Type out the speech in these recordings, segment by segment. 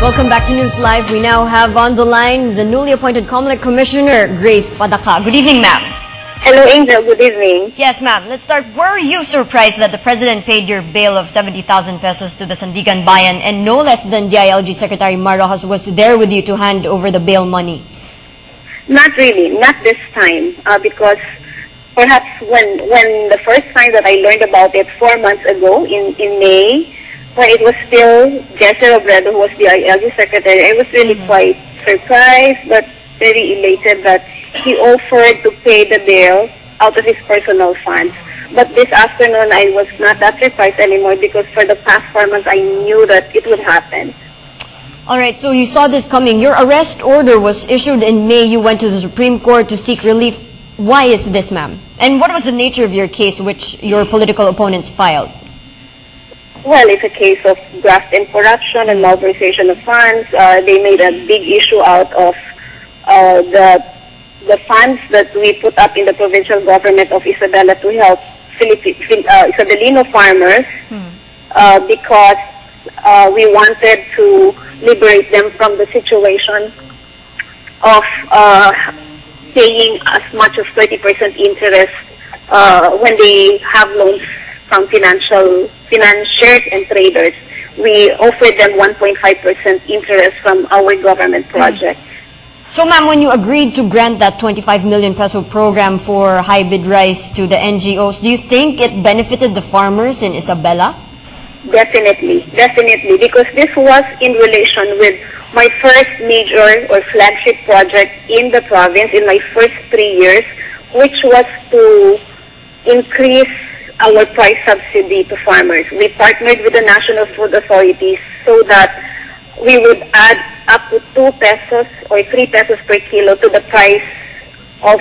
Welcome back to News Live. We now have on the line the newly appointed COMELEC Commissioner, Grace Padaka. Good evening, ma'am. Hello, Angel. Good evening. Yes, ma'am. Let's start. Were you surprised that the President paid your bail of 70,000 pesos to the Sandigan Bayan and no less than DILG Secretary Mar Rojas was there with you to hand over the bail money? Not really. Not this time. Because perhaps when the first time that I learned about it 4 months ago in May, when it was still Jesse Robredo who was the DILG Secretary, I was really quite surprised but very elated that he offered to pay the bail out of his personal funds. But this afternoon, I was not that surprised anymore because for the past 4 months, I knew that it would happen. All right, so you saw this coming. Your arrest order was issued in May. You went to the Supreme Court to seek relief. Why is this, ma'am? And what was the nature of your case which your political opponents filed? Well, it's a case of graft and corruption and malversation of funds. They made a big issue out of the funds that we put up in the provincial government of Isabela to help Isabelino farmers because we wanted to liberate them from the situation of paying as much as 30% interest when they have loans from financiers and traders. We offered them 1.5% interest from our government project. So, ma'am, when you agreed to grant that 25 million peso program for hybrid rice to the NGOs, do you think it benefited the farmers in Isabela? Definitely, definitely, because this was in relation with my first major or flagship project in the province in my first 3 years, which was to increase our price subsidy to farmers. We partnered with the National Food Authorities so that we would add up to 2 pesos or 3 pesos per kilo to the price of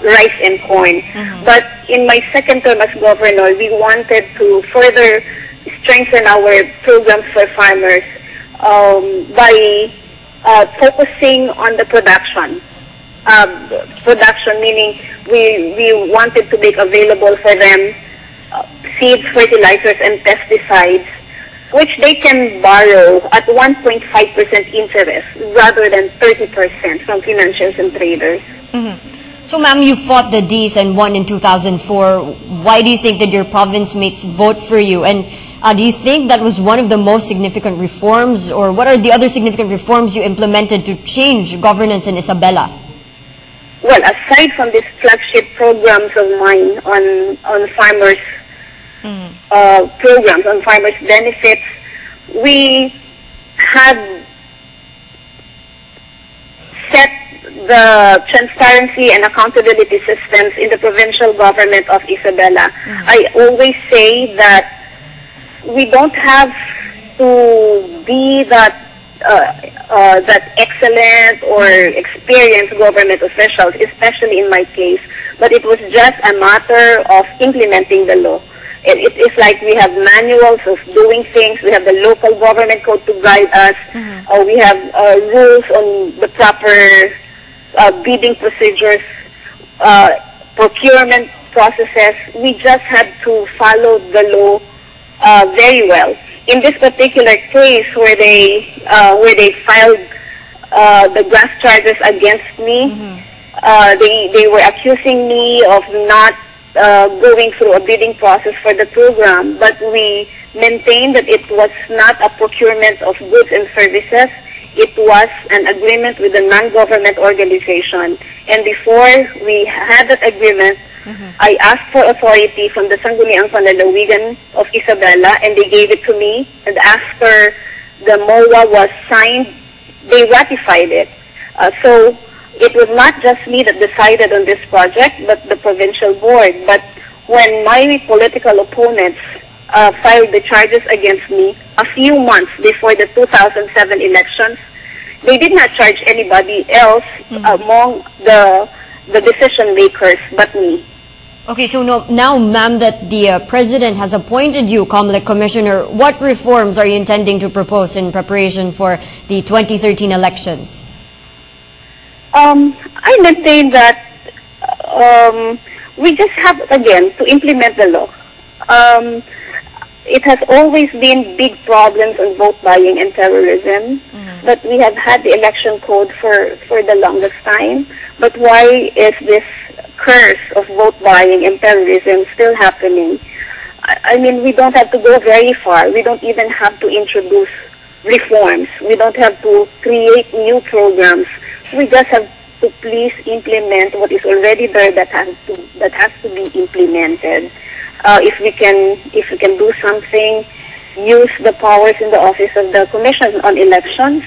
rice and corn. But in my second term as governor, we wanted to further strengthen our programs for farmers by focusing on the production. Production meaning we wanted to make available for them seeds, fertilizers, and pesticides, which they can borrow at 1.5% interest rather than 30% from financiers and traders. So, ma'am, you fought the Ds and won in 2004. Why do you think that your province mates vote for you? And do you think that was one of the most significant reforms? Or what are the other significant reforms you implemented to change governance in Isabela? Well, aside from these flagship programs of mine on farmers' programs, on farmers' benefits, we had set the transparency and accountability systems in the provincial government of Isabela. I always say that we don't have to be that excellent or experienced government officials, especially in my case, but it was just a matter of implementing the law. It is like we have manuals of doing things, we have the local government code to guide us, we have rules on the proper bidding procedures, procurement processes. We just had to follow the law very well. In this particular case, where they filed the graft charges against me, they were accusing me of not going through a bidding process for the program, but we maintained that it was not a procurement of goods and services. It was an agreement with a non-government organization. And before we had that agreement, I asked for authority from the Sangguniang Panlalawigan of Isabela, and they gave it to me. And after the MOA was signed, they ratified it. So it was not just me that decided on this project, but the provincial board. But when my political opponents filed the charges against me a few months before the 2007 elections, they did not charge anybody else among the decision makers but me. Okay, so now, ma'am, that the President has appointed you COMELEC Commissioner, what reforms are you intending to propose in preparation for the 2013 elections? I maintain that we just have, again, to implement the law. it has always been big problems on vote buying and terrorism. But we have had the election code for the longest time. But why is this curse of vote buying and terrorism still happening? I mean, we don't have to go very far. We don't even have to introduce reforms. We don't have to create new programs. We just have to please implement what is already there that has to be implemented. If we can do something, use the powers in the office of the Commission on Elections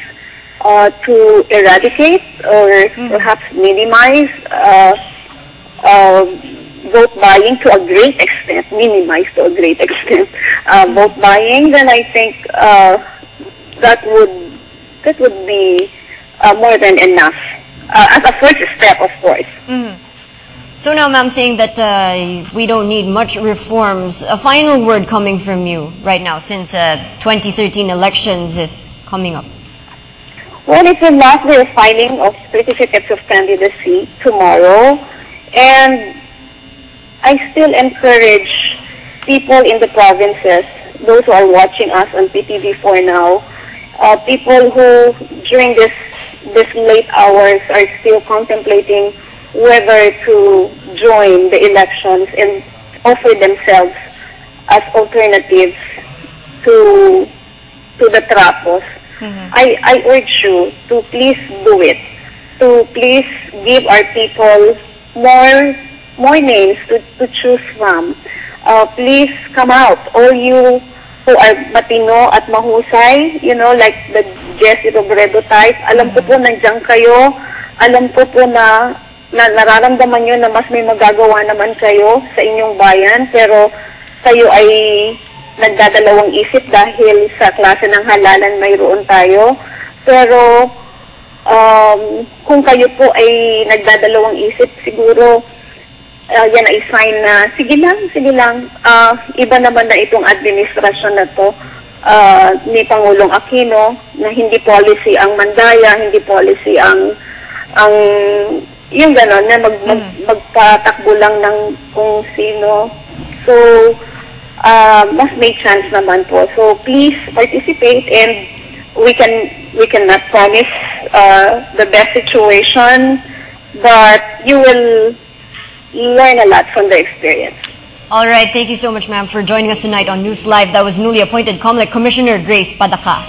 to eradicate or perhaps minimize vote buying to a great extent, minimize to a great extent vote buying, then I think that would be more than enough as a first step, of course. So now, ma'am, saying that we don't need much reforms. A final word coming from you right now, since 2013 elections is coming up. Well, it's the last day of filing of certificates of candidacy tomorrow, and I still encourage people in the provinces, those who are watching us on PTV4 now, people who during this late hours are still contemplating whether to join the elections and offer themselves as alternatives to the trapos. I urge you to please do it, to please give our people more names to choose from. Please come out, all you who are matino at mahusay, you know, like the Jesse Robredo type. Alam ko po nandiyan kayo. Alam ko po na nararamdaman nyo na mas may magagawa naman kayo sa inyong bayan, pero kayo ay nagdadalawang isip dahil sa klase ng halalan mayroon tayo. Pero kung kayo po ay nagdadalawang isip, siguro yan ay sign na sige lang, iba naman na itong administrasyon na to ni Pangulong Aquino, na hindi policy ang mandaya, hindi policy ang yung gano'n, na magpatakbo lang ng kung sino. So, mas may chance naman po. So, please participate, and we cannot promise the best situation, but you will learn a lot from the experience. All right, thank you so much, ma'am, for joining us tonight on News Live. That was newly appointed COMELEC Commissioner Grace Padaka.